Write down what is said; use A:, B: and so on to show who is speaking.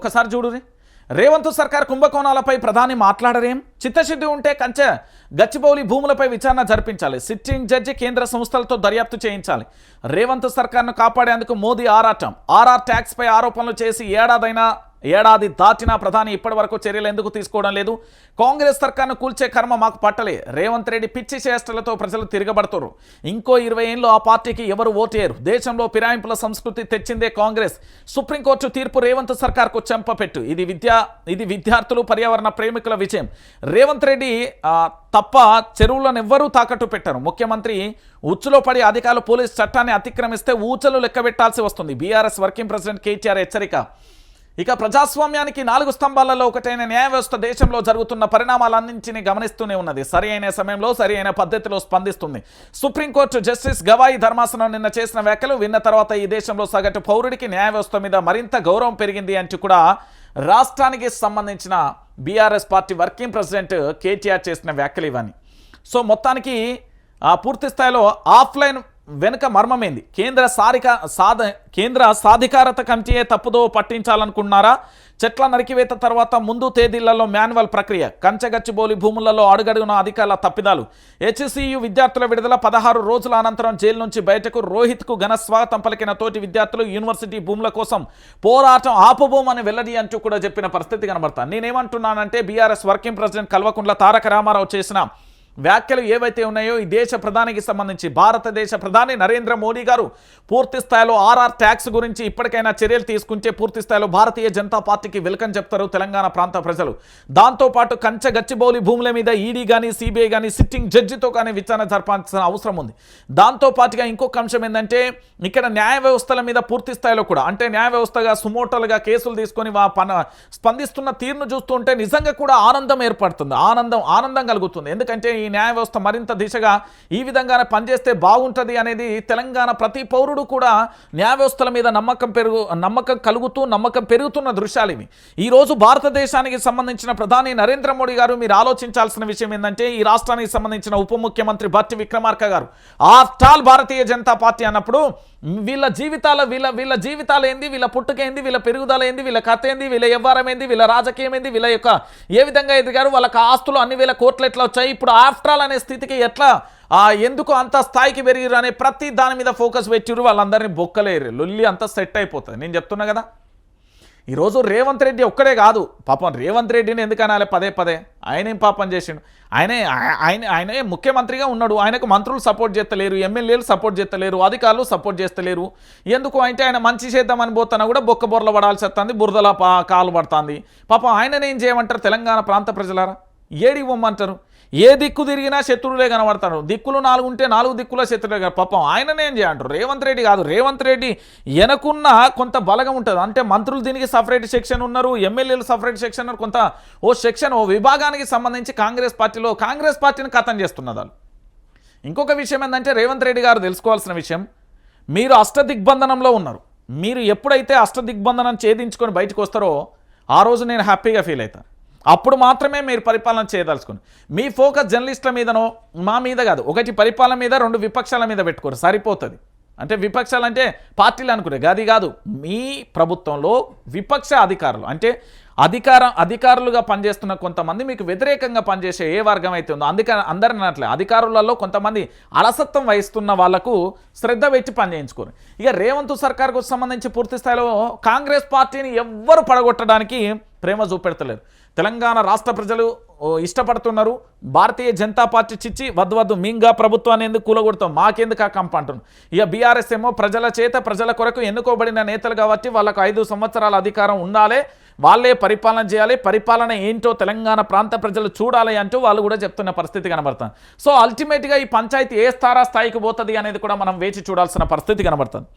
A: ఒకసారి చూడురి. రేవంత్ సర్కార్ కుంభకోణాలపై ప్రధాని మాట్లాడరేం? చిత్తశుద్ధి ఉంటే కంచె గచ్చిబౌలి భూములపై విచారణ జరిపించాలి. సిట్టింగ్ జడ్జి కేంద్ర సంస్థలతో దర్యాప్తు చేయించాలి. రేవంత్ సర్కార్ను కాపాడేందుకు మోదీ ఆరాటం. ఆర్ఆర్ ట్యాక్స్ పై ఆరోపణలు చేసి ఏడాది దాటినా ప్రధాని ఇప్పటి వరకు చర్యలు ఎందుకు తీసుకోవడం లేదు? కాంగ్రెస్ సర్కార్ను కూల్చే కర్మ మాకు పట్టలే. రేవంత్ రెడ్డి పిచ్చి చేష్టలతో ప్రజలు తిరగబడుతున్నారు. ఇంకో 20 ఏళ్ళు ఆ పార్టీకి ఎవరు ఓటేయరు. దేశంలో ఫిరాయింపుల సంస్కృతి తెచ్చిందే కాంగ్రెస్. సుప్రీంకోర్టు తీర్పు రేవంత్ సర్కార్కు చెంపపెట్టు. ఇది విద్యార్థులు పర్యావరణ ప్రేమికుల విజయం. రేవంత్ రెడ్డి తప్ప చెరువులను ఎవ్వరూ తాకట్టు పెట్టారు. ముఖ్యమంత్రి ఉచ్చులో పడి అధికారులు పోలీస్ చట్టాన్ని అతిక్రమిస్తే ఊచలు లెక్కబెట్టాల్సి వస్తుంది. బీఆర్ఎస్ వర్కింగ్ ప్రెసిడెంట్ కేటీఆర్ హెచ్చరిక. ఇక ప్రజాస్వామ్యానికి 4 స్తంభాలలో ఒకటైన న్యాయ వ్యవస్థ దేశంలో జరుగుతున్న పరిణామాలన్నింటినీ గమనిస్తూనే ఉన్నది. సరి అయిన సమయంలో సరి అయిన పద్ధతిలో స్పందిస్తుంది. సుప్రీంకోర్టు జస్టిస్ గవాయి ధర్మాసనం నిన్న చేసిన వ్యాఖ్యలు విన్న తర్వాత ఈ దేశంలో సగటు పౌరుడికి న్యాయ వ్యవస్థ మీద మరింత గౌరవం పెరిగింది అంటూ కూడా రాష్ట్రానికి సంబంధించిన BRS party working president KTR చేసిన వ్యాఖ్యలు ఇవన్నీ. సో మొత్తానికి పూర్తి స్థాయిలో ఆఫ్లైన్ వెనుక మర్మమేంది? కేంద్ర సాధికారత కమిటీయే తప్పుదో పట్టించాలనుకున్నారా? చెట్ల నరికివేత తర్వాత ముందు తేదీలలో మాన్యువల్ ప్రక్రియ. కంచెగచ్చిబౌలి భూములలో అడుగడుగున అధికారుల తప్పిదాలు. హెచ్సియు విద్యార్థుల విడుదల 16 రోజుల అనంతరం జైలు నుంచి బయటకు. రోహిత్కు ఘన స్వాగతం పలికిన తోటి విద్యార్థులు యూనివర్సిటీ భూముల కోసం పోరాటం ఆపబోమని వెల్లడి అంటూ కూడా చెప్పిన పరిస్థితి కనబడతాను. నేనేమంటున్నానంటే BRS working president Kalvakuntla Taraka Ramarao చేసిన వ్యాఖ్యలు ఏవైతే ఉన్నాయో ఈ దేశ ప్రధానికి సంబంధించి భారతదేశ ప్రధాని నరేంద్ర మోడీ గారు పూర్తి స్థాయిలో ఆర్ఆర్ ట్యాక్స్ గురించి ఇప్పటికైనా చర్యలు తీసుకుంటే పూర్తి స్థాయిలో భారతీయ జనతా పార్టీకి వెల్కమ్ చెప్తారు తెలంగాణ ప్రాంత ప్రజలు. దాంతోపాటు కంచె గచ్చిబౌలి భూముల మీద ఈడీ కానీ సిబిఐ కానీ సిట్టింగ్ జడ్జితో కానీ విచారణ జరపాల్సిన అవసరం ఉంది. దాంతోపాటుగా ఇంకొక అంశం ఏంటంటే ఇక్కడ న్యాయ వ్యవస్థల మీద పూర్తి స్థాయిలో కూడా అంటే న్యాయ వ్యవస్థగా సుమోటోలుగా కేసులు తీసుకొని స్పందిస్తున్న తీరును చూస్తుంటే నిజంగా కూడా ఆనందం ఏర్పడుతుంది. ఆనందం కలుగుతుంది. ఎందుకంటే ఈ న్యాయ వ్యవస్థ మరింత దిశగా ఈ విధంగానే పనిచేస్తే బాగుంటుంది అనేది తెలంగాణ ప్రతి పౌరుడు కూడా న్యాయ వ్యవస్థల మీద నమ్మకం పెరుగుతున్న దృశ్యాలు ఇవి. ఈరోజు భారతదేశానికి సంబంధించిన ప్రధాని నరేంద్ర మోడీ గారు మీరు ఆలోచించాల్సిన విషయం ఏంటంటే ఈ రాష్ట్రానికి సంబంధించిన ఉప ముఖ్యమంత్రి భట్టి విక్రమార్క గారు after all Bharatiya Janata party అన్నప్పుడు వీళ్ళ జీవితాలు ఏంది, వీళ్ళ పుట్టుకేంది, వీళ్ళ పెరుగుదల ఏంది, వీళ్ళ కథ ఏంది, వీళ్ళ వ్యవహారం ఏంది, వీళ్ళ రాజకీయం ఏంది, వీళ్ళ యొక్క ఏ విధంగా ఎదిగారు, వాళ్ళకి ఆస్తులు అన్ని వేల కోట్లు ఎట్లా వచ్చాయి, ఇప్పుడు ఆఫ్టర్ ఆల్ అనే స్థితికి ఎట్లా ఎందుకు అంత స్థాయికి పెరిగిరు అనే ప్రతి దాని మీద ఫోకస్ పెట్టిరు. వాళ్ళందరినీ బొక్కలేరు. లొల్లి అంతా సెట్ అయిపోతుంది. నేను చెప్తున్నా కదా. ఈరోజు రేవంత్ రెడ్డి ఒక్కడే కాదు పాపం. రేవంత్ రెడ్డిని ఎందుకు అనాలి పదే? ఆయనేం పాపం చేసిండు? ఆయనే ముఖ్యమంత్రిగా ఉన్నాడు. ఆయనకు మంత్రులు సపోర్ట్ చేస్తలేరు, ఎమ్మెల్యేలు సపోర్ట్ చేస్తలేరు, అధికారులు సపోర్ట్ చేస్తలేరు. ఎందుకు అంటే ఆయన మంచి చేద్దామని పోతున్నా కూడా బొక్క బొర్ల పడాల్సి వస్తుంది, బురదలా కాలు పడుతుంది. పాపం ఆయననేం చేయమంటారు తెలంగాణ ప్రాంత ప్రజలారా? ఏడి ఇవ్వమంటారు? ఏ దిక్కు తిరిగినా శత్రువులే కనబడతారు. దిక్కులు 4 ఉంటే 4 దిక్కుల శత్రువులే. పాపం ఆయననేం చేయంటారు? రేవంత్ రెడ్డి కాదు. రేవంత్ రెడ్డి వెనకున్న కొంత బలగం ఉంటుంది. అంటే మంత్రులు దీనికి సపరేట్ సెక్షన్ ఉన్నారు, ఎమ్మెల్యేలు సపరేట్ సెక్షన్ ఉన్నారు. కొంత ఓ విభాగానికి సంబంధించి కాంగ్రెస్ పార్టీని ఖతం చేస్తున్నది వాళ్ళు. ఇంకొక విషయం ఏంటంటే రేవంత్ రెడ్డి గారు తెలుసుకోవాల్సిన విషయం, మీరు అష్టదిగ్బంధనంలో ఉన్నారు. మీరు ఎప్పుడైతే అష్టదిగ్బంధనం ఛేదించుకొని బయటకు వస్తారో ఆ రోజు నేను హ్యాపీగా ఫీల్ అవుతాను. అప్పుడు మాత్రమే మీరు పరిపాలన చేయదలుచుకోండి. మీ ఫోకస్ జర్నలిస్టుల మీదనో మా మీద కాదు. ఒకటి పరిపాలన మీద, 2 విపక్షాల మీద పెట్టుకోరు, సరిపోతుంది. అంటే విపక్షాలు అంటే పార్టీలు అనుకునే గది కాదు. మీ ప్రభుత్వంలో విపక్ష అధికారులు అంటే అధికారులుగా పనిచేస్తున్న కొంతమంది మీకు వ్యతిరేకంగా పనిచేసే ఏ వర్గం అయితే ఉందో అందరిని అట్లే అధికారులలో కొంతమంది అలసత్వం వహిస్తున్న వాళ్లకు శ్రద్ధ పెట్టి పనిచేయించుకోరు. ఇక రేవంత్ సర్కార్కు సంబంధించి పూర్తి స్థాయిలో కాంగ్రెస్ పార్టీని ఎవ్వరు పడగొట్టడానికి ప్రేమ చూపెడతలేరు. తెలంగాణ రాష్ట్ర ప్రజలు ఇష్టపడుతున్నారు. భారతీయ జనతా పార్టీ చిచ్చి వద్దు మింగా ప్రభుత్వాన్ని ఎందుకు కూలగొడతాం, మాకెందుకు ఆ కంప అంటున్నాం. ఇక బీఆర్ఎస్ ఏమో ప్రజల చేత ప్రజల కొరకు ఎన్నుకోబడిన నేతలు కాబట్టి వాళ్ళకు 5 సంవత్సరాల అధికారం ఉండాలి, వాళ్ళే పరిపాలన చేయాలి, పరిపాలన ఏంటో తెలంగాణ ప్రాంత ప్రజలు చూడాలి అంటూ వాళ్ళు కూడా చెప్తున్న పరిస్థితి కనబడుతుంది. సో అల్టిమేట్గా ఈ పంచాయతీ ఏ స్థాయికి పోతుంది అనేది కూడా మనం వేచి చూడాల్సిన పరిస్థితి కనబడుతుంది.